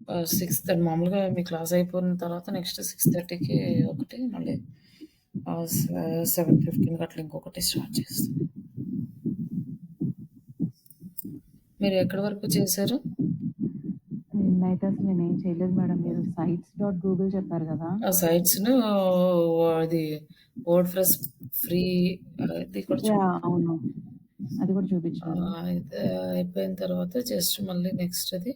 6:30 మామూలుగా మీ క్లాస్ అయిపోయిన తర్వాత నెక్స్ట్ 6:30కి ఒకటి మళ్ళీ 7:15కి అట్లా ఇంకొకటి స్టార్ట్ చేస్తాం. మీరు ఎక్కడి వరకు చేశారు? నిన్నైతే అసలు నేనేం చేయలేదు మేడం. మీరు సైట్స్ డాట్ గూగుల్ చెప్పారు గదా! ఆ సైట్స్‌ను అది వర్డ్‌ప్రెస్ ఫ్రీ అది కూడా యాహ్! చూపించాను. అవును. అది కూడా చూపిచ్చారు. అయితే అయిపోయిన తర్వాత జస్ట్ మళ్ళీ నెక్స్ట్ అది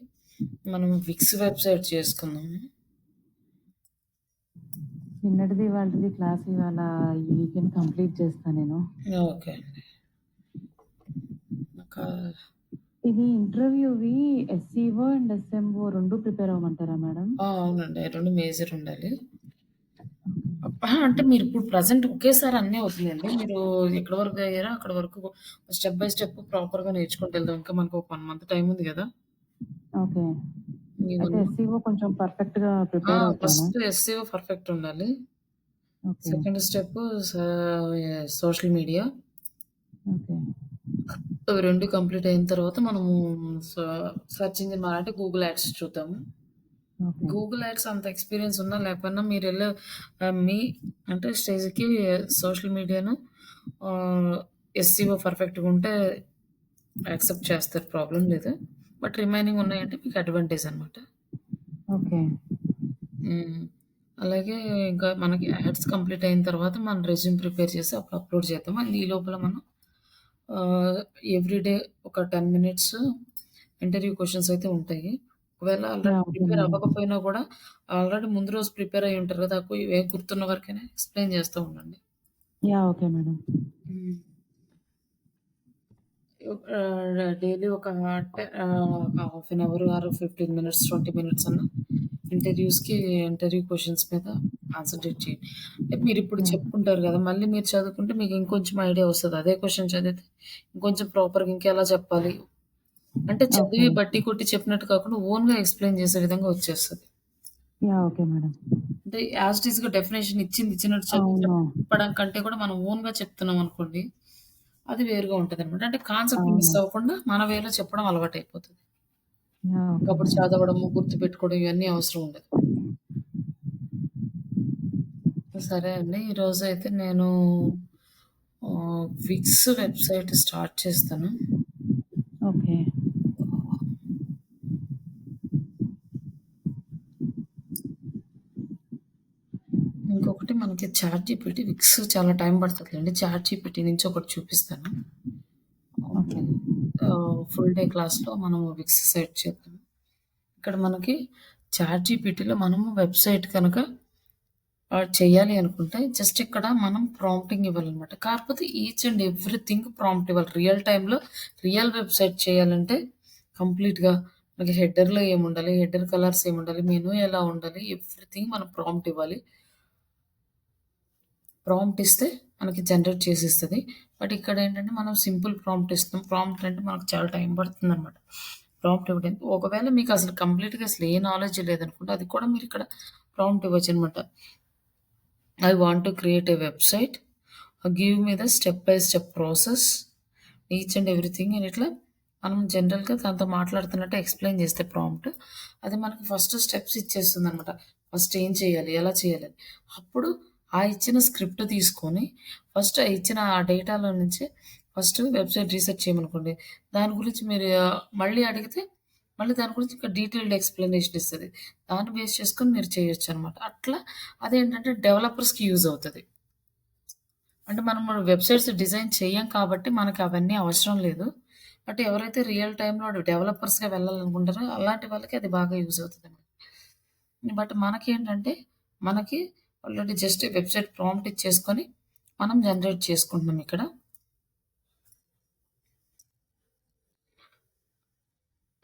మనం విక్స్ వెబ్‌సైట్ చేసుకుందాము. నిన్నటిది, ఇవాల్టిది క్లాస్ ఇవాళ ఈ వీకెండ్ కంప్లీట్ చేస్తా నేను. ఓకే అండి. ఇంకా ఇది ఇంటర్వ్యూవి ఎస్‌సీఓ అండ్ ఎస్ఎంఓ 2 ప్రిపేర్ అవ్వమంటారా మేడం? అవునండి. 2 మేజర్ ఉండాలి. అంటే మీరిప్పుడు ప్రెజెంట్ ఒకేసారి అన్నీ వదిలేయండి. మీరు ఎక్కడి వరకు అయ్యారో అక్కడి వరకు స్టెప్ బై స్టెప్ ప్రాపర్‌గా నేర్చుకుంటూ వెళ్దాం. ఇంకా మనకు ఒక 1 మంత్ టైమ్ ఉంది గదా! ఓకే. ఈ అయితే 1 మంత్ ఎస్‌సీఓ కొంచెం పర్ఫెక్ట్‌గా ప్రిపేర్ అవుతాను. ఫస్ట్ ఎస్‌సీఓ పర్ఫెక్ట్ ఉండాలి. Okay. Second step social media. Okay. అవి 2 కంప్లీట్ అయిన తర్వాత మనము స సెర్చ్ ఇంజిన్ అంటే గూగుల్ యాడ్స్ చూద్దాము. ఓకే. గూగుల్ యాడ్స్ అంత ఎక్స్‌పీరియన్స్ ఉన్నా లేకపోయినా మీరెళ్ళే మీ అంటే స్టేజ్‌కి సోషల్ మీడియాను ఆహ్, ఎస్‌సీఓ పర్ఫెక్ట్‌గా ఉంటే యాక్సెప్ట్ చేస్తారు. ప్రాబ్లమ్ లేదు. బట్ రిమైనింగ్ ఉన్నాయంటే మీకు అడ్వాంటేజ్ అనమాట. ఓకే. హ్మ్. అలాగే ఇంకా మనకి యాడ్స్ కంప్లీట్ అయిన తర్వాత మన రెజ్యూమ్ ప్రిపేర్ చేసి అప్పుడు అప్‌లోడ్ చేద్దాం. అండ్ ఈ లోపల మనం ఆహ్, ఎవ్రీడే ఒక 10 మినిట్స్ ఇంటర్వ్యూ క్వెషన్స్ అయితే ఉంటాయి. ఒకవేళ already yeah! Okay prepare madam. అవ్వకపోయినా కూడా ఆల్రెడీ ముందు రోజు ప్రిపేర్ అయ్యి ఉంటారు కదా! ఇవే గుర్తున్న వరకైనా ఎక్స్‌ప్లెయిన్ చేస్తూ ఉండండి. Yeah! Okay madam. Hmm. Daily ఒక half an hour or 15 minutes, 20 minutes అన్నా ఇంటర్వ్యూ క్వెషన్స్ మీద కాన్సంట్రేట్ చేయండి. అంటే మీరిప్పుడు యాహ్! చెప్పుకుంటారు గదా! మళ్ళీ మీరు చదువుకుంటే మీకు ఇంకొంచెం ఐడియా వస్తది. అదే క్వెషన్ చదివితే ఇంకొంచెం ప్రాపర్‌గా ఇంకెలా చెప్పాలి? అంటే ఓకే. చదివి బట్టి కొట్టి చెప్పినట్టు కాకుండా ఓన్‌గా ఎక్స్‌ప్లెయిన్ చేసే విధంగా వచ్చేస్తది. యాహ్! Okay madam. అంటే యాజ్ ఇట్ ఈస్‌గా డెఫినిషన్ ఇచ్చినట్టు చదివి అవును. చెప్పడం కంటే కూడా మనం ఓన్‌గా చెప్తున్నామనుకోండి, అది వేరుగా ఉంటదనమాట. అంటే కాన్సెప్ట్ మిస్ అవును. అవ్వకుండా మన వేలో చెప్పడం అలవాటయిపోతది. యాహ్! ఓకే ఇంకప్పుడు మేడం. చదవడము, గుర్తుపెట్టుకోవడం ఇవన్నీ అవసరం ఉండదు. సరే అండి. ఈరోజైతే నేను విక్స్ వెబ్‌సైట్ స్టార్ట్ చేస్తాను. ఓకే. ఇంకొకటి మనకి చాట్‌జీపీటీ, విక్స్ చాలా టైం పడతదిలెండి. చాట్‌జీపీటీ నుంచి ఒకటి చూపిస్తాను. ఓకే. ఫుల్ డే క్లాస్‌లో మనం విక్స్ సెట్ చేద్దాం. ఇక్కడ మనకి చాట్‌జీపీటీలో మనము వెబ్‌సైట్ కనుక చేయాలి అనుకుంటే జస్ట్ ఇక్కడ మనం ప్రాంప్టింగ్ ఇవ్వాలనమాట. కాకపోతే ఈచ్ అండ్ ఎవ్రీథింగ్ ప్రాంప్ట్ ఇవ్వాలి. రియల్ టైమ్‌లో రియల్ వెబ్‌సైట్ చేయాలంటే కంప్లీట్‌గా మనకి హెడర్‌లో ఏముండాలి, హెడర్ కలర్స్ ఏముండాలి, మెనూ ఎలా ఉండాలి, ఎవ్రీథింగ్ మనం ప్రాంప్ట్ ఇవ్వాలి. ప్రాంప్ట్ ఇస్తే మనకి జనరేట్ చేసిస్తది. బట్ ఇక్కడేంటంటే మనం సింపుల్ ప్రాంప్ట్ ఇస్తాం. ప్రాంప్ట్ అంటే మనకు చాలా టైం పడుతుందనమాట. ప్రాంప్ట్ ఇవ్వడానికి. ఒకవేళ మీకసలు కంప్లీట్‌గా అసలు ఏ నాలెడ్జ్ లేదనుకుంటే అది కూడా మీరిక్కడ prompt ఇవ్వచ్చనమాట. I want to create a website. Give me the step by step process. Each and everything అని ఇట్లా మనం జనరల్‌గా తనతో మాట్లాడుతున్నట్టు ఎక్స్‌ప్లెయిన్ చేస్తే ప్రాంప్ట్, అది మనకి ఫస్ట్ స్టెప్స్ ఇచ్చేస్తుందనమాట. ఫస్ట్ ఏం చేయాలి? ఎలా చేయాలని. అప్పుడు ఆ ఇచ్చిన స్క్రిప్ట్ తీసుకొని ఫస్ట్ ఇచ్చిన ఆ డేటాలో నుంచి ఫస్ట్ వెబ్‌సైట్ రీసెర్చ్ చేయమనుకోండి. దాని గురించి మీరు మళ్ళీ అడిగితే మళ్ళీ దాని గురించి ఇంకా డీటెయిల్డ్ ఎక్స్‌ప్లనేషన్ ఇస్తది. దాన్ని బేస్ చేసుకొని మీరు చేయొచ్చనమాట. అట్లా అదేంటంటే డెవలపర్స్‌కి యూజ్ అవుతది. అంటే మనం వెబ్‌సైట్స్ డిజైన్ చెయ్యం కాబట్టి మనకవన్నీ అవసరం లేదు. బట్ ఎవరైతే రియల్ టైమ్‌లో డెవలపర్స్‌గా వెళ్ళాలనుకుంటారో అలాంటి వాళ్ళకి అది బాగా యూజ్ అవుతదండి. బట్ మనకేంటంటే మనకి ఆల్రెడీ జస్ట్ వెబ్‌సైట్ ప్రాంప్ట్ ఇచ్చేసుకొని మనం జనరేట్ చేసుకుంటున్నాం ఇక్కడ.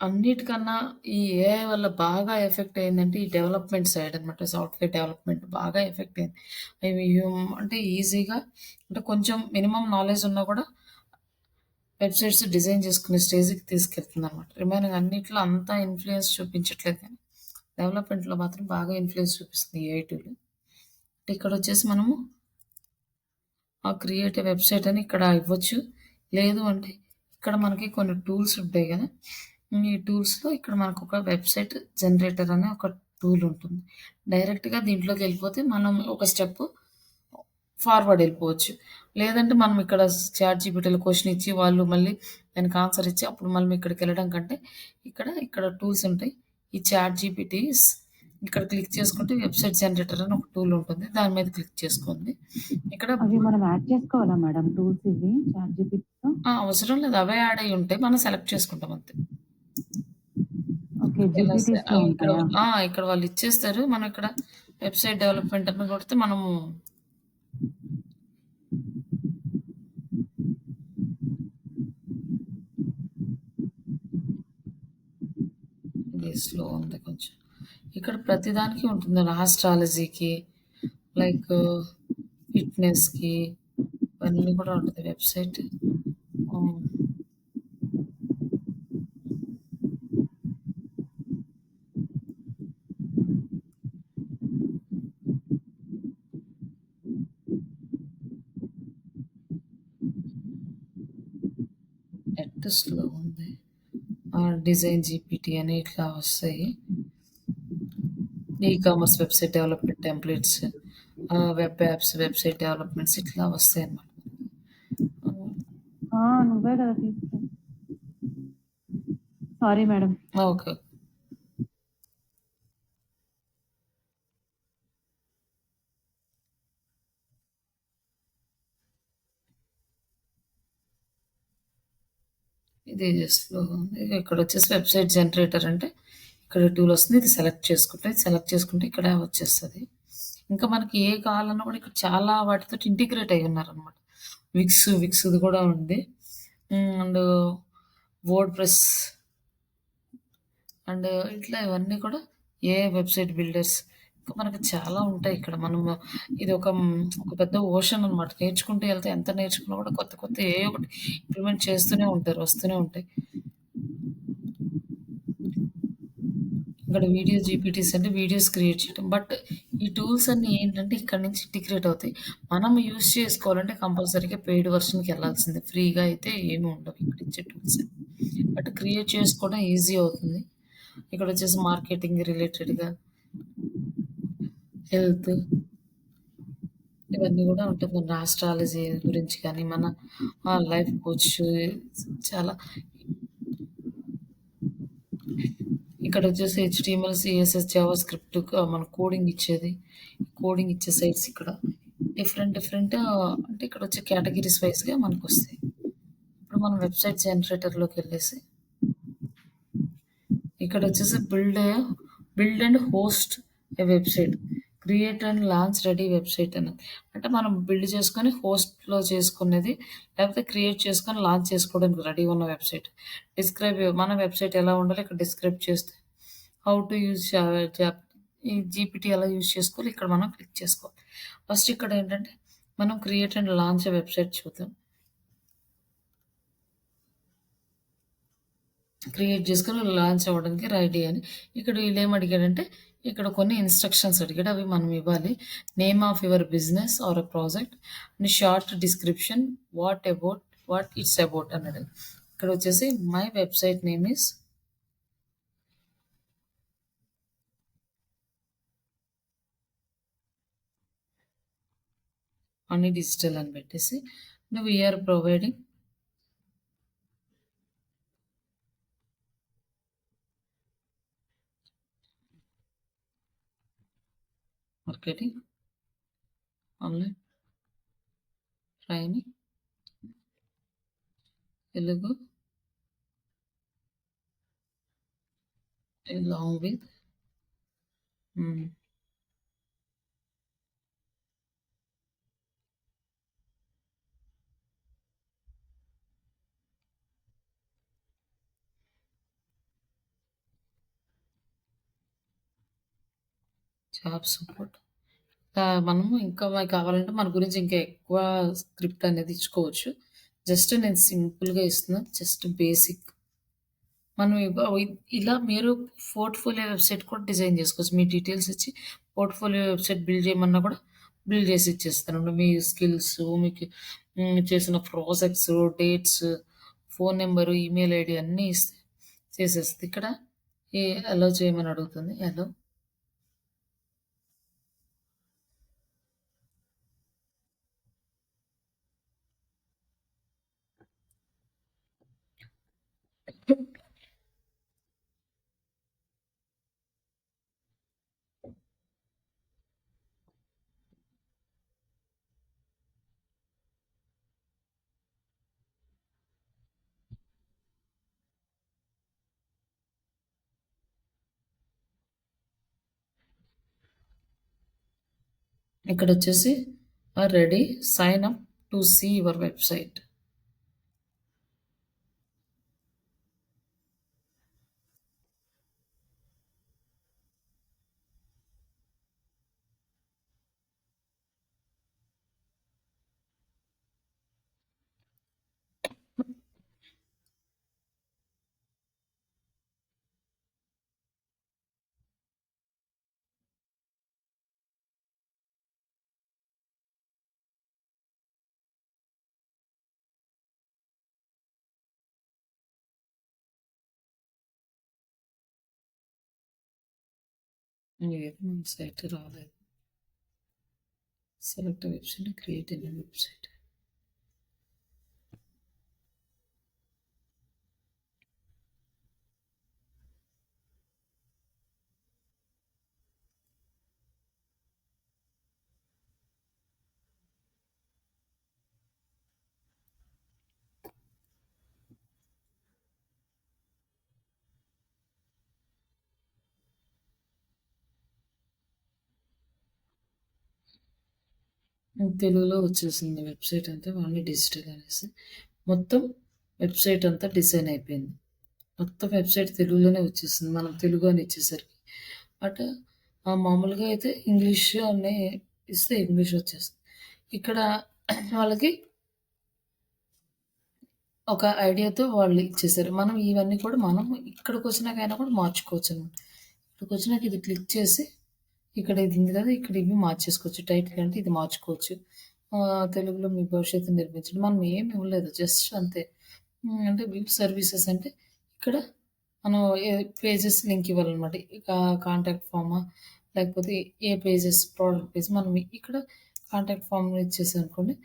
అన్నిటికన్నా ఈ ఏఐ వల్ల బాగా ఎఫెక్ట్ అయిందంటే ఈ డెవలప్‌మెంట్ సైడ్ అనమాట. సాఫ్ట్‌వేర్ డెవలప్‌మెంట్ బాగా ఎఫెక్ట్ అయింది. అవి అంటే ఈజీగా అంటే కొంచెం మినిమమ్ నాలెడ్జ్ ఉన్నా కూడా వెబ్‌సైట్స్ డిజైన్ చేసుకునే స్టేజ్‌కి తీసుకెళ్తుందనమాట. రిమైనింగ్ అన్నిట్లో అంతా ఇన్‌ఫ్లూయెన్స్ చూపించట్లేదు గానీ, డెవలప్‌మెంట్‌లో మాత్రం బాగా ఇన్‌ఫ్లూయెన్స్ చూపిస్తుంది ఏఐ టూల్. ఇక్కడొచ్చేసి మనము క్రియేట్ వెబ్‌సైట్ అని ఇక్కడ ఇవ్వచ్చు. లేదు అంటే ఇక్కడ మనకి కొన్ని టూల్స్ ఉంటాయి గదా! ఈ టూల్స్‌లో ఇక్కడ మనకొక వెబ్‌సైట్ జనరేటర్ అనే ఒక టూల్ ఉంటుంది. డైరెక్ట్‌గా దీంట్లోకెళ్ళిపోతే మనం ఒక స్టెప్ ఫార్వర్డ్ ఎళ్ళిపోవచ్చు. లేదంటే మనం ఇక్కడ చాట్‌జీపీటీలో క్వెషన్ ఇచ్చి వాళ్ళు మళ్ళీ దానికి ఆన్సర్ ఇచ్చి అప్పుడు మనం ఇక్కడికెళ్ళడం కంటే ఇక్కడ టూల్స్ ఉంటాయి. ఈ చాట్‌జీపీటీస్ ఇక్కడ క్లిక్ చేసుకుంటే వెబ్‌సైట్ జనరేటర్ అని ఒక టూల్ ఉంటుంది. దాని మీద క్లిక్ చేసుకోండి. ఇక్కడ అవి మనం యాడ్ చేసుకోవాలా మేడం టూల్స్ ఇవి చాట్‌జీపీటీలో? అవసరం లేదు. అవే యాడ్ అయ్యి ఉంటాయి. మనం సెలెక్ట్ చేసుకుంటాం అంతే. ఓకే. ఎలా సే జీపీటీస్‌లో ఇక్కడ ఉంటాయా? ఇక్కడ వాళ్ళిచ్చేస్తారు. మనం ఇక్కడ వెబ్‌సైట్ డెవలప్‌మెంట్ అని కొడితే మనము ఇది స్లో ఉంది కొంచెం. ఇక్కడ ప్రతిదానికి ఉంటుంది. ఆస్ట్రాలజీకి, లైక్ ఫిట్‌నెస్‌కి ఇవన్నీ కూడా ఉంటది వెబ్‌సైట్. హ్మ్. నెట్ స్లో ఉంది. డిజైన్ జీపీటీ అని ఇట్లా వస్తాయి. E commerce website development templates, web apps, website developments ఇట్లా వస్తాయన్నమాట. హ్మ్. ఆ! నువ్వే కదా తీసుకెళ్ళి సారీ మేడం. ఓకే. ఇది స్లో ఉంది. ఇక్కడొచ్చేసి వెబ్‌సైట్ జనరేటర్ అంటే ఇక్కడ టూల్ వస్తుంది. ఇది సెలెక్ట్ చేసుకుంటే, సెలెక్ట్ చేసుకుంటే ఇక్కడ వచ్చేస్తది. ఇంకా మనకి ఏ కావాలన్నా కూడా ఇక్కడ చాలా వాటితోటి ఇంటిగ్రేట్ అయ్యి ఉన్నారనమాట. విక్స్‌ది కూడా ఉంది. అండ్ వర్డ్ ప్రెస్ అండ్ ఇట్లా ఇవన్నీ కూడా వెబ్‌సైట్ బిల్డర్స్ ఇంకా మనకు చాలా ఉంటాయి ఇక్కడ. మనము ఇది ఒక పెద్ద ఓషన్ అనమాట. నేర్చుకుంటూ ఎళ్తే ఎంత నేర్చుకున్నా కూడా కొత్త కొత్త ఏయో ఒకటి ఇంప్లిమెంట్ చేస్తూనే ఉంటారు. వస్తూనే ఉంటాయి. ఇక్కడ వీడియో జీపీటీస్ అంటే వీడియోస్ క్రియేట్ చేయడం. బట్ ఈ టూల్స్ అన్నీ ఏంటంటే ఇక్కడి నుంచి ఇంటిగ్రేట్ అవుతాయి. మనం యూజ్ చేసుకోవాలంటే కంపల్సరీగా పెయిడ్ వెర్షన్‌కెళ్ళాల్సిందే. ఫ్రీగా అయితే ఏమి ఉండవు ఇక్కడిచ్చే టూల్స్. బట్ క్రియేట్ చేసుకోవడం ఈజీ అవుతుంది. ఇక్కడొచ్చేసి మార్కెటింగ్ రిలేటెడ్‌గా, హెల్త్ ఇవన్నీ గూడా ఉంటుంది. మన ఆస్ట్రాలజీ గురించి కానీ, మన లైఫ్ కోచ్ చాలా ఇక్కడొచ్చేసి హెచ్‌టీఎంఎల్, సీఎస్ఎస్, జావా స్క్రిప్ట్ మన కోడింగ్ ఇచ్చేది. కోడింగ్ ఇచ్చే సైట్స్ ఇక్కడ. డిఫరెంట్ డిఫరెంట్ అంటే ఇక్కడొచ్చే కేటగరీస్ వైస్‌గా మనకొస్తాయి. ఇప్పుడు మనం వెబ్‌సైట్ జనరేటర్‌లోకెళ్ళేసి ఇక్కడొచ్చేసి build and host a website. Create and launch ready website అని. అంటే మనం బిల్డ్ చేసుకొని హోస్ట్‌లో చేసుకునేది, లేకపోతే క్రియేట్ చేసుకొని లాంచ్ చేసుకోవడానికి రెడీగా ఉన్న వెబ్‌సైట్. మన వెబ్‌సైట్ ఎలా ఉండాలో ఇక్కడ డిస్క్రైబ్ చేస్తే, హౌ టు యూజ్ జాప్ ఈ జీపీటీ ఎలా యూజ్ చేసుకోవాలో ఇక్కడ మనం క్లిక్ చేసుకోవాలి. ఫస్ట్ ఇక్కడేంటంటే మనం create and launch a website చూద్దాం. క్రియేట్ చేసుకొని లాంచ్ అవ్వడానికి రెడీ అని. ఇక్కడ వీళ్ళేం అడిగాడంటే, ఇక్కడ కొన్ని ఇన్‌స్ట్రక్షన్స్ అడిగాడు. అవి మనం ఇవ్వాలి. Name of your business or a project and short description what it's about అన్నాడు. ఇక్కడొచ్చేసి మై వెబ్‌సైట్ నేమ్ ఈస్ అన్ని డిజిటల్ అని పెట్టేసి, నువ్వు we are providing marketing, online training, Telugu along with hmm. Job support. మనము ఇంకా మనకు కావాలంటే మన గురించి ఇంకా ఎక్కువ స్క్రిప్ట్ అనేది ఇచ్చుకోవచ్చు. జస్ట్ నేను సింపుల్‌గా ఇస్తున్నా. Just basic. మనం ఇలా మీరు పోర్ట్‌ఫోలియో వెబ్‌సైట్ కూడా డిజైన్ చేసుకోవచ్చు. మీ డీటెయిల్స్ ఇచ్చి పోర్ట్‌ఫోలియో వెబ్‌సైట్ బిల్డ్ చేయమన్నా కూడా బిల్డ్ చేసి ఇచ్చేస్తాను. మీ స్కిల్స్, మీకు చేసిన projects, dates, phone number, email ID అన్నీ ఇస్తే చేసేస్తది. ఇక్కడ ఈ అలో చేయమని అడుగుతుంది. అలో. ఇక్కడొచ్చేసి ready sign up to see your website. లేదు మన సైట్ రాలేదు. Select website, create a new website. తెలుగులో వచ్చేసింది వెబ్‌సైట్ అంతా ఓన్లీ డిజిటల్ అనేసి. మొత్తం వెబ్‌సైట్ అంతా డిజైన్ అయిపోయింది. మొత్తం వెబ్‌సైట్ తెలుగులోనే వచ్చేసింది. మనం తెలుగు అని ఇచ్చేసరికి. బట్ మామూలుగా అయితే ఇంగ్లీష్ అని ఇస్తే ఇంగ్లీష్ వచ్చేస్తుంది. ఇక్కడ వాళ్ళకి ఒక ఐడియాతో వాళ్ళు ఇచ్చేసారు. మనం ఇవన్నీ కూడా మనం ఇక్కడికొచ్చినాకైనా కూడా మార్చుకోవచ్చనమాట. ఇక్కడికొచ్చినాక ఇది క్లిక్ చేసి ఇక్కడ ఇది ఉంది కదా! ఇక్కడ ఇవి మార్చేసుకోవచ్చు. టైటిల్ అంటే ఇది మార్చుకోవచ్చు. తెలుగులో మీ భవిష్యత్తుని నిర్మించండి. మనం ఏమి ఇవ్వలేదు. జస్ట్ అంతే. అంటే వ్యూ సర్వీసెస్ అంటే ఇక్కడ మనం పేజెస్ లింక్ ఇవ్వాలనమాట. ఇక కాంటాక్ట్ ఫార్మా లేకపోతే ఏ పేజెస్ ప్రోడక్ట్ పేజ్ మనం ఇక్కడ కాంటాక్ట్ ఫార్మ్ ఇచ్చేసామనుకోండి.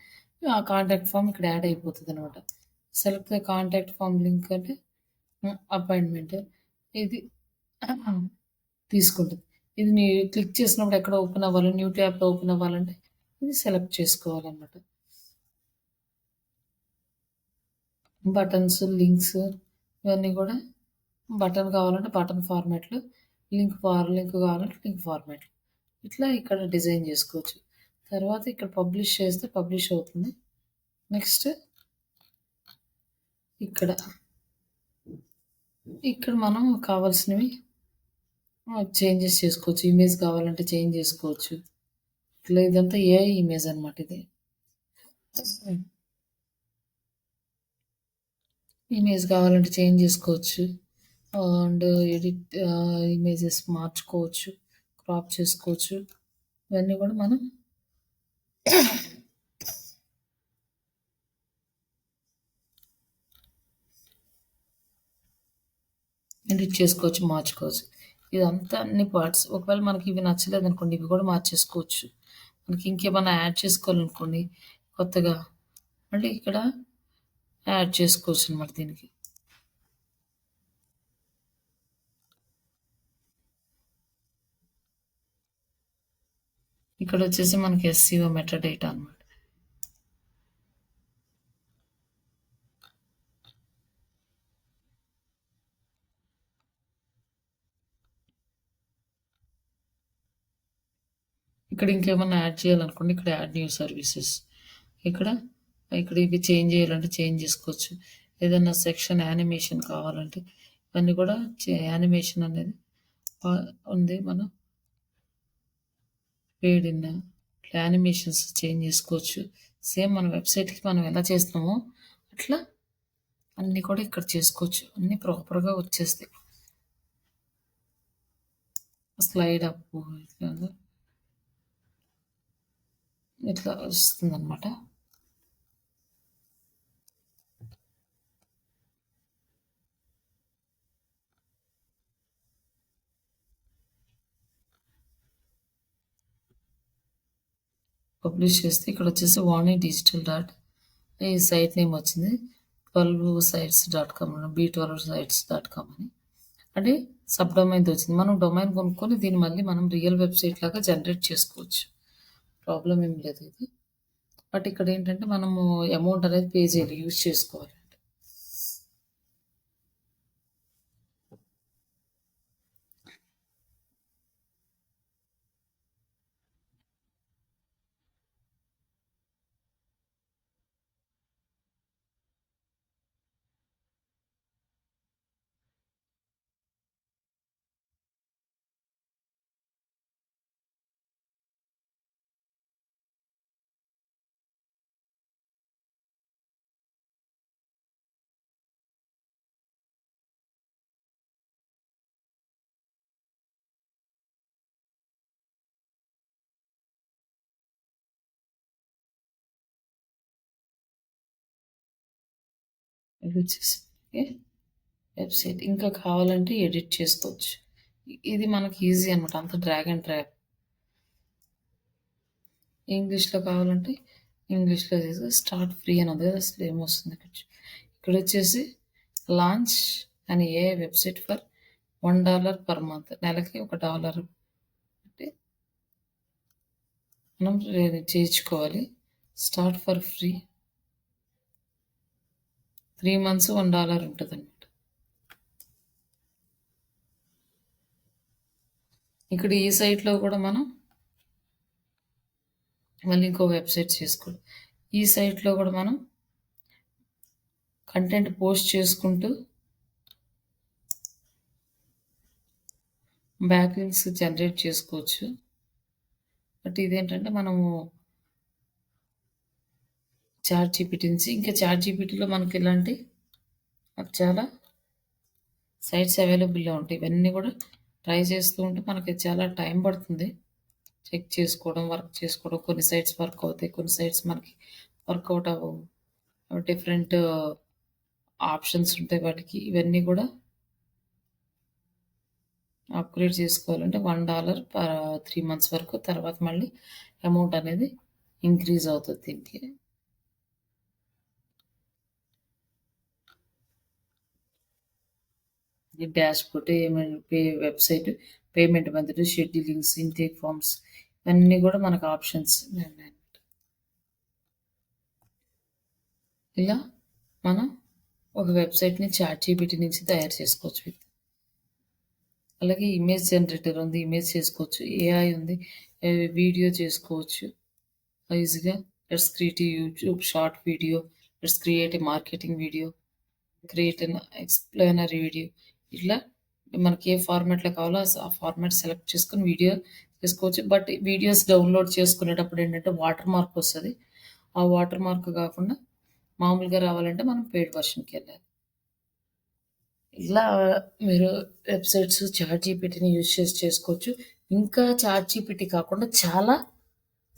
ఆ కాంటాక్ట్ ఫార్మ్ ఇక్కడ యాడ్ అయిపోతదనమాట. Select the contact form link అంటే అపాయింట్‌మెంట్. ఇది తీసుకుంటది. ఇది క్లిక్ చేసినప్పుడు ఎక్కడ ఓపెన్ అవ్వాలి, న్యూ ట్యాబ్‌లో ఓపెన్ అవ్వాలంటే ఇది సెలెక్ట్ చేసుకోవాలనమాట. బటన్స్, లింక్స్ ఇవన్నీ కూడా బటన్ కావాలంటే బటన్ ఫార్మాట్‌లో, లింక్ కావాలంటే లింక్ ఫార్మాట్‌లో. ఇట్లా ఇక్కడ డిజైన్ చేసుకోవచ్చు. తర్వాత ఇక్కడ పబ్లిష్ చేస్తే పబ్లిష్ అవుతుంది. నెక్స్ట్ ఇక్కడ, ఇక్కడ మనం కావాల్సినవి చేంజెస్ చేసుకోవచ్చు. ఇమేజ్ కావాలంటే చేంజ్ చేసుకోవచ్చు. ఇట్లా ఇదంతా ఏఐ ఇమేజ్ అనమాట ఇది. ఇమేజ్ కావాలంటే చేంజ్ చేసుకోవచ్చు. అండ్ ఎడిట్ ఇమేజెస్ మార్చుకోవచ్చు. క్రాప్ చేసుకోవచ్చు. ఇవన్నీ కూడా మనం ఎడిట్ చేసుకోవచ్చు, మార్చుకోవచ్చు. ఇదంతా అన్ని పార్ట్స్. ఒకవేళ మనకి ఇవి నచ్చలేదనుకోండి, ఇవి కూడా మార్చేసుకోవచ్చు. మనకి ఇంకేమన్నా యాడ్ చేసుకోవాలనుకోండి కొత్తగా, మళ్ళీ ఇక్కడ యాడ్ చేసుకోవచ్చనమాట దీనికి. ఇక్కడొచ్చేసి మనకి ఎస్‌సిఓ మెటాడేటా అనమాట. ఇక్కడ ఇంకేమన్నా యాడ్ చేయాలనుకోండి, ఇక్కడ యాడ్ న్యూ సర్వీసెస్. ఇక్కడ, ఇక్కడ ఇవి చేంజ్ చేయాలంటే చేంజ్ చేసుకోవచ్చు. ఏదన్నా సెక్షన్ యానిమేషన్ కావాలంటే ఇవన్నీ కూడా యానిమేషన్ అనేది ఉంది. మనం పేడ్ ఇన్ యానిమేషన్స్ చేంజ్ చేసుకోవచ్చు. సేమ్ మన వెబ్‌సైట్‌కి మనం ఎలా చేస్తామో అట్లా అన్నీ కూడా ఇక్కడ చేసుకోవచ్చు. అన్నీ ప్రాపర్‌గా వచ్చేస్తాయి. స్లైడ్ అప్ ఇట్లా వస్తుందనమాట. పబ్లిష్ చేస్తే ఇక్కడొచ్చేసి వాణి డిజిటల్ డాట్ ఈ సైట్ నేమ్ వచ్చింది 12sites.com b12sites.com అని. అంటే సబ్ డొమైన్‌తో వచ్చింది. మనం డొమైన్ కొనుక్కొని దీన్ని మళ్ళీ మనం రియల్ వెబ్‌సైట్ లాగా జనరేట్ చేసుకోవచ్చు. ప్రాబ్లమ్ ఏం లేదు ఇది. బట్ ఇక్కడేంటంటే మనము అమౌంట్ అనేది పే చేయాలి యూజ్ చేసుకోవాలంటే. ఇది వచ్చేసి ఓకే వెబ్‌సైట్. ఇంకా కావాలంటే ఎడిట్ చేసుకోవచ్చు. ఇది మనకి ఈజీ అనమాట. అంతా డ్రాగ్ అండ్ డ్రాప్. ఇంగ్లీష్‌లో కావాలంటే ఇంగ్లీష్‌లో చేసి స్టార్ట్ ఫ్రీ అని ఉంది కదా! అసలు ఏమొస్తుంది ఇక్కడ ఇక్కడొచ్చేసి లాంచ్ అని AI website for $1 per month. నెలకి $1 పెట్టి మనం చేయించుకోవాలి. స్టార్ట్ ఫర్ ఫ్రీ 3 మంత్స్ $1 ఉంటదనమాట. ఇక్కడ ఈ సైట్‌లో కూడా మనం మళ్ళీ ఇంకో వెబ్‌సైట్ చేసుకోవాలి. ఈ సైట్‌లో కూడా మనం కంటెంట్ పోస్ట్ చేసుకుంటూ బ్యాక్ లింక్స్ జనరేట్ చేసుకోవచ్చు. బట్ ఇదేంటంటే మనము చాట్‌జీపీటీ నుంచి ఇంకా చాట్‌జీపీటీలో మనకి ఇలాంటి చాలా సైట్స్ అవైలబుల్‌లో ఉంటాయి. ఇవన్నీ కూడా ట్రై చేస్తూ ఉంటే మనకి చాలా టైం పడుతుంది. చెక్ చేసుకోవడం, వర్క్ చేసుకోవడం. కొన్ని సైట్స్ వర్క్ అవుతాయి. కొన్ని సైట్స్ మనకి వర్కౌట్ అవ్వవు. డిఫరెంట్ ఆప్షన్స్ ఉంటాయి వాటికి. ఇవన్నీ కూడా అప్‌గ్రేడ్ చేసుకోవాలంటే $1 పర్ 3 మంత్స్ వరకు. తర్వాత మళ్ళీ అమౌంట్ అనేది ఇంక్రీజ్ అవుతది దీనికి. ఈ dashboard website, payment method, schedulings, intake forms ఇవన్నీ కూడా మనకు ఆప్షన్స్ ఉన్నాయి. ఇలా మనం ఒక వెబ్‌సైట్‌ని చాట్‌జీపీటీ నుంచి తయారు చేసుకోవచ్చు. అలాగే ఇమేజ్ జనరేటర్ ఉంది. ఇమేజ్ చేసుకోవచ్చు. ఏఐ ఉంది. వీడియో చేసుకోవచ్చు. ఈజీగా let's create a YouTube short video. Let's create a marketing video. Create an explanatory video. ఇట్లా మనకి ఏ ఫార్మాట్‌లో కావాలో ఆ ఫార్మాట్ సెలెక్ట్ చేసుకొని వీడియో చేసుకోవచ్చు. బట్ వీడియోస్ డౌన్‌లోడ్ చేసుకునేటప్పుడు ఏంటంటే వాటర్ మార్క్ వస్తది. ఆ వాటర్ మార్క్ కాకుండా మామూలుగా రావాలంటే మనం పెయిడ్ వెర్షన్‌కెళ్ళాలి. ఇలా మీరు వెబ్‌సైట్స్ చాట్‌జీపీటీని యూజ్ చేసి చేసుకోవచ్చు. ఇంకా చాట్‌జీపీటీ కాకుండా చాలా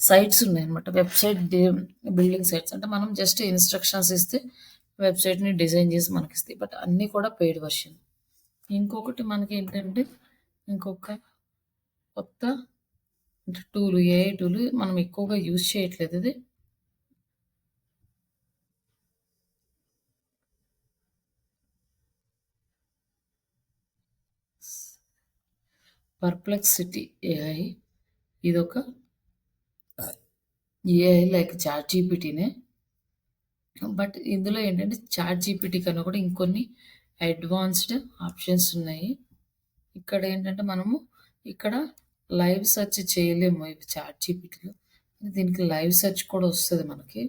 సైట్స్ ఉన్నాయన్నమాట. Website building sites. అంటే మనం జస్ట్ ఇన్‌స్ట్రక్షన్స్ ఇస్తే వెబ్‌సైట్‌ని డిజైన్ చేసి మనకిస్తాయి. బట్ అన్నీ కూడా పెయిడ్ వెర్షన్. ఇంకొకటి మనకేంటంటే ఇంకొక కొత్త టూల్ ఏఐ టూల్ మనం ఎక్కువగా యూజ్ చేయట్లేదు ఇది. Perplexity AI. ఇదొక ఏఐ లైక్ చాట్‌జీపీటీనే. బట్ ఇందులో ఏంటంటే చాట్‌జీపీటీ కన్నా కూడా ఇంకొన్ని అడ్వాన్స్‌డ్ ఆప్షన్స్ ఉన్నాయి. ఇక్కడ ఏంటంటే మనము ఇక్కడ లైవ్ సెర్చ్ చేయలేము ఇవి చాట్‌జీపీటీలో. దీనికి లైవ్ సెర్చ్ కూడా వస్తది మనకి.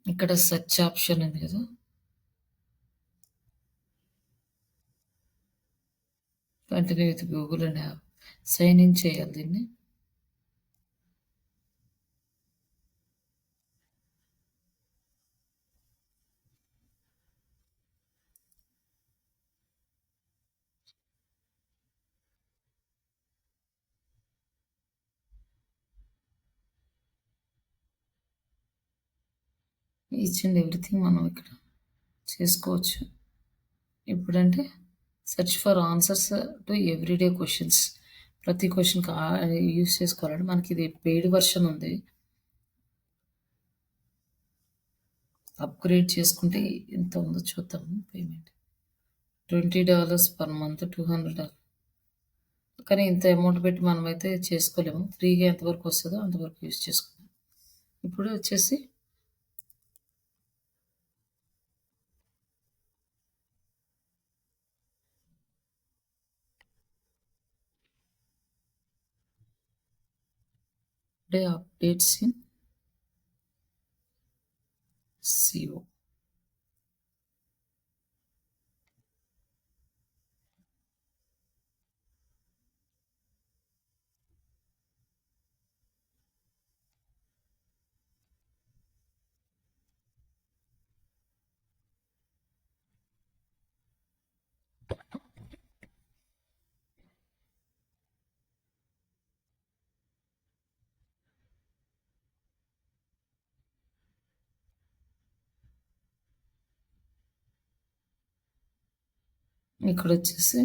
ఇక్కడ సెర్చ్ ఆప్షన్ ఉంది కదా! Continue with Google and app. Sign in చేయాలి దీన్ని. ఈచ్ అండ్ ఎవ్రీథింగ్ మనం ఇక్కడ చేసుకోవచ్చు. ఇప్పుడంటే search for answers to everyday questions. ప్రతి క్వెషన్‌కి యూజ్ చేసుకోవాలండి. మనకిది పెయిడ్ వెర్షన్ ఉంది. అప్‌గ్రేడ్ చేసుకుంటే ఎంత ఉందో చూద్దాం పేమెంట్. $20 per month, 200. కానీ ఇంత అమౌంట్ పెట్టి మనమైతే చేసుకోలేము. ఫ్రీగా ఎంతవరకు వస్తదో అంతవరకు యూజ్ చేసుకుందాం. ఇప్పుడు వచ్చేసి డే అప్డేట్స్ ఇన్ సిఓ. ఇక్కడొచ్చేసి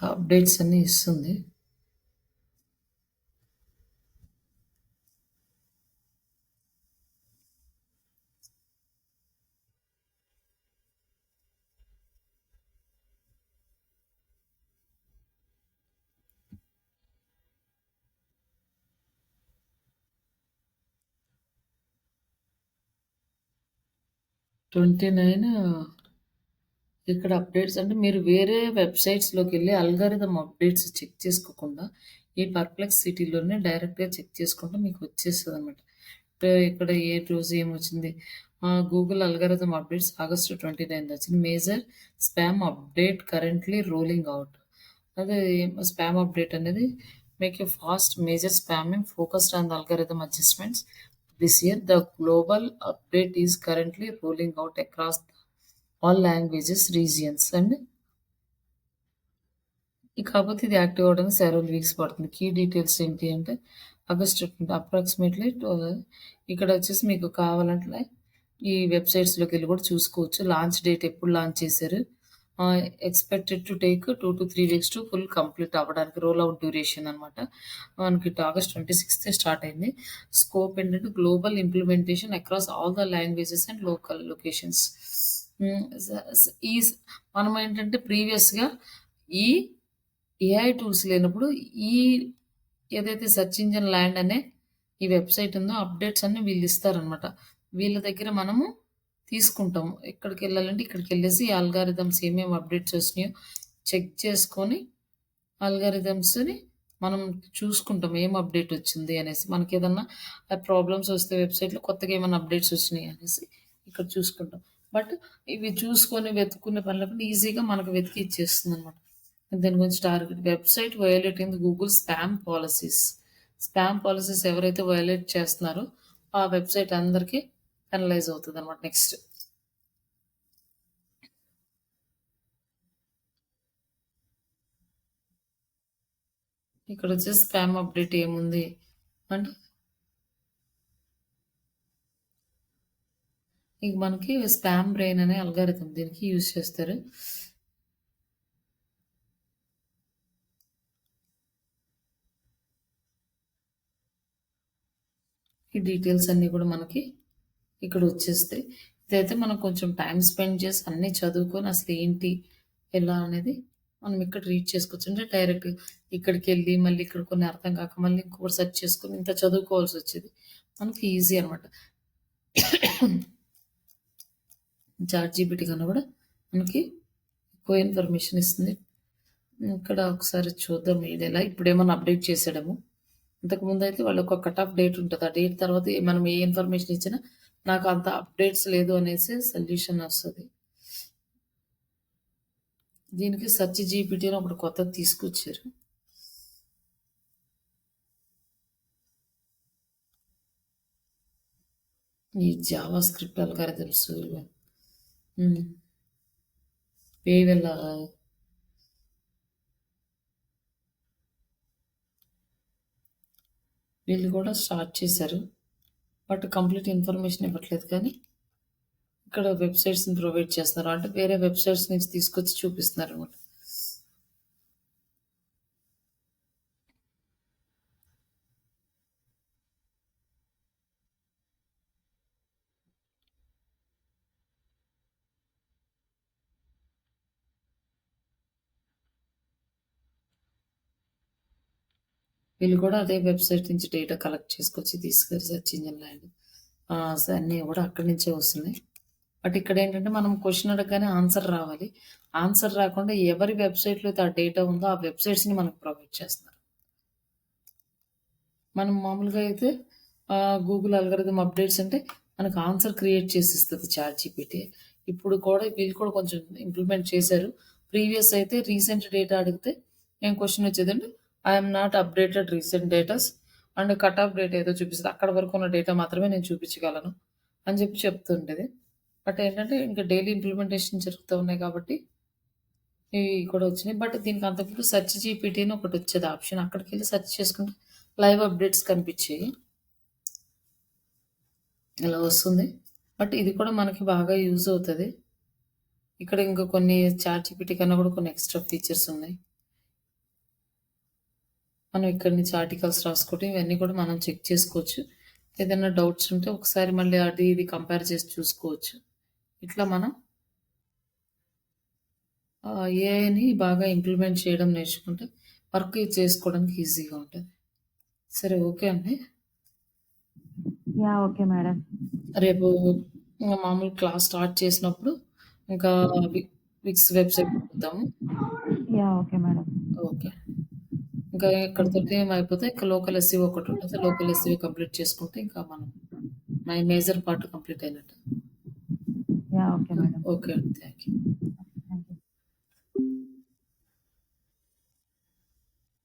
అప్డేట్స్ అన్నీ ఇస్తుంది. ట్వెంటీ నైన్ ఇక్కడ అప్డేట్స్ అంటే మీరు వేరే వెబ్‌సైట్స్‌లోకెళ్ళి అల్గారిథమ్ అప్డేట్స్ చెక్ చేసుకోకుండా, ఈ పర్‌ప్లెక్సిటీలోనే డైరెక్ట్‌గా చెక్ చేసుకుంటే మీకు వచ్చేస్తదనమాట. ఇక్కడ ఏ రోజు ఏమొచ్చింది, గూగుల్ అల్గారిథమ్ అప్డేట్స్ ఆగస్ట్ 29 వచ్చింది. Major spam update currently rolling out. అదే స్పామ్ అప్డేట్ అనేది make a fast major spamming focused on the algorithm adjustments. This year the global update is currently rolling out across all languages regions and కాకపోతే ఇది active అవ్వడానికి several weeks పడుతుంది. Key details ఏంటి అంటే August approximately ఇక్కడ వచ్చేసి మీకు కావాలంటే ఈ వెబ్‌సైట్స్‌లోకెళ్ళి కూడా చూసుకోవచ్చు. లాంచ్ డేట్ ఎప్పుడు లాంచ్ చేశారు. Expected to take 2-3 weeks to full complete అవ్వడానికి రోల్ అవుట్ డ్యూరేషన్ అనమాట. మనకి ఆగస్ట్ 26 స్టార్ట్ అయింది. స్కోప్ ఏంటంటే global implementation across all the languages and local locations. హ్మ్. స స్ ఈ స్ మనమేంటంటే ప్రీవియస్‌గా ఈ ఏఐ టూల్స్ లేనప్పుడు ఈ ఏదైతే సెర్చ్ ఇంజిన్ ల్యాండ్ అనే ఈ వెబ్‌సైట్ ఉందో అప్డేట్స్ అన్నీ వీళ్ళిస్తారనమాట. వీళ్ళ దగ్గర మనము తీసుకుంటాం. ఎక్కడికెళ్ళాలంటే ఇక్కడికెళ్ళేసి ఈ అల్గారిథమ్స్ ఏమేమి అప్డేట్స్ వచ్చినాయో చెక్ చేసుకొని అల్గారిథమ్స్‌ని మనం చూసుకుంటాం. ఏం అప్డేట్ వచ్చింది అనేసి. మనకేదన్నా ప్రాబ్లమ్స్ వస్తే వెబ్‌సైట్‌లో కొత్తగా ఏమన్నా అప్డేట్స్ వచ్చినాయా అనేసి ఇక్కడ చూసుకుంటాం. బట్ ఇవి చూసుకొని వెతుక్కునే పని లేకుండా ఈజీగా మనకు వెతికి ఇచ్చేస్తుందనమాట. దాని గురించి target website violating Google spam policies. Spam policies ఎవరైతే వయోలేట్ చేస్తున్నారో ఆ వెబ్‌సైట్ అందరికి పెనలైజ్ అవుతదనమాట నెక్స్ట్. ఇక్కడొచ్చేసి స్పామ్ అప్డేట్ ఏముంది అంటే ఇక మనకి స్పామ్ బ్రెయిన్ అనే అల్గారిథం దీనికి యూజ్ చేస్తారు. ఈ డీటెయిల్స్ అన్నీ కూడా మనకి ఇక్కడ వచ్చేస్తాయి. ఇదైతే మనం కొంచెం టైమ్ స్పెండ్ చేసి అన్నీ చదువుకొని అసలు ఏంటి, ఎలా అనేది మనం ఇక్కడ రీడ్ చేసుకోవచ్చు. అంటే డైరెక్ట్ ఇక్కడికెళ్ళి మళ్ళీ ఇక్కడ కొన్ని అర్థం కాక మళ్ళీ ఇంకొకటి సెర్చ్ చేసుకొని ఇంత చదువుకోవాల్సొచ్చేది. మనకి ఈజీ అనమాట. చాట్‌జీపీటీ కన్నా కూడా మనకి ఎక్కువ ఇన్ఫర్మేషన్ ఇస్తుంది. ఇక్కడ ఒకసారి చూద్దాం ఇదెలా ఇప్పుడేమన్నా అప్డేట్ చేసాడేమో. ఇంతకుముందయితే వాళ్ళొక కట్ ఆఫ్ డేట్ ఉంటది. ఆ డేట్ తర్వాత మనం ఏ ఇన్ఫర్మేషన్ ఇచ్చినా నాకు అంత అప్డేట్స్ లేదు అనేసి సొల్యూషన్ ఒస్తది. దీనికి సెర్చ్ జీపీటీ అని ఒకటి కొత్తది తీసుకొచ్చారు. ఈ జావా స్క్రిప్ట్ అల్గారిథమ్స్ హ్మ్. పేవెల్ వీళ్ళు కూడా స్టార్ట్ చేశారు. బట్ కంప్లీట్ ఇన్ఫర్మేషన్ ఇవ్వట్లేదు కానీ ఇక్కడ వెబ్‌సైట్స్‌ని ప్రొవైడ్ చేస్తున్నారు. అంటే వేరే వెబ్‌సైట్స్ నుంచి తీసుకొచ్చి చూపిస్తున్నారనమాట. వీళ్ళు కూడా అదే వెబ్‌సైట్ నుంచి డేటా కలెక్ట్ చేసుకొచ్చి తీసుకెళ్ళి సెర్చ్ ఇంజిన్‌లో యాడ్ అన్నీ కూడా అక్కడి నుంచే వస్తున్నాయి. బట్ ఇక్కడేంటంటే మనం క్వెషన్ అడగగానే ఆన్సర్ రావాలి. ఆన్సర్ రాకుండా ఎవరి వెబ్‌సైట్‌లో అయితే ఆ డేటా ఉందో ఆ వెబ్‌సైట్స్‌ని మనకు ప్రొవైడ్ చేస్తున్నారు. మనం మామూలుగా అయితే గూగుల్ అల్గారిథమ్ అప్డేట్స్ అంటే మనకు ఆన్సర్ క్రియేట్ చేసి ఇస్తది చాట్‌జీపీటీ. ఇప్పుడు కూడా వీళ్ళు కూడా కొంచెం ఇంప్లిమెంట్ చేశారు. ప్రీవియస్ అయితే రీసెంట్ డేటా అడిగితే ఏం క్వెషన్ వచ్చేదంటే I am not updated recent datas and cut off data ఏదో చూపిస్తది. అక్కడి వరకు ఉన్న డేటా మాత్రమే నేను చూపించగలను అని చెప్పి చెప్తుంటది. బట్ ఏంటంటే ఇంకా డైలీ ఇంప్లిమెంటేషన్ జరుగుతూ ఉన్నాయి కాబట్టి ఇవి కూడా వచ్చినాయి. బట్ దీనికి అంతకుముందు సెర్చ్ జీపీటీ అని ఒకటొచ్చేది ఆప్షన్. అక్కడికెళ్ళి సెర్చ్ చేసుకుంటే లైవ్ అప్డేట్స్ కనిపిచ్చేయి. ఇలా వస్తుంది. బట్ ఇది కూడా మనకి బాగా యూజ్ అవుతది. ఇక్కడ ఇంకా కొన్ని చాట్ జీపీటీ కన్నా కూడా కొన్ని ఎక్స్‌ట్రా ఫీచర్స్ ఉన్నాయి. మనం ఇక్కడి నుంచి ఆర్టికల్స్ రాసుకోవడం ఇవన్నీ కూడా మనం చెక్ చేసుకోవచ్చు. ఏదైనా డౌట్స్ ఉంటే ఒకసారి మళ్ళీ అది ఇది కంపేర్ చేసి చూసుకోవచ్చు. ఇట్లా మనం ఏఐని బాగా ఇంప్లిమెంట్ చేయడం నేర్చుకుంటే వర్క్ చేసుకోవడానికి ఈజీగా ఉంటది. సరే ఓకే అండి. యాహ్! Okay madam. రేపు మామూలు క్లాస్ స్టార్ట్ చేసినప్పుడు ఇంకా వి విక్స్ వెబ్‌సైట్ చూద్దాము. యాహ్! Okay madam. ఓకే. ఇంకా ఓకే ఇక్కడితోటి మేడం. ఏమైపోతే ఇంకా లోకల్ ఎస్‌ఈఓ ఒకటుంటది. లోకల్ ఎస్‌ఈఓ కంప్లీట్ చేసుకుంటే ఇంకా మనం మేజర్ పార్ట్ కంప్లీట్ అయినట్టు. యాహ్! Okay madam. ఓకే అండి. Thank you.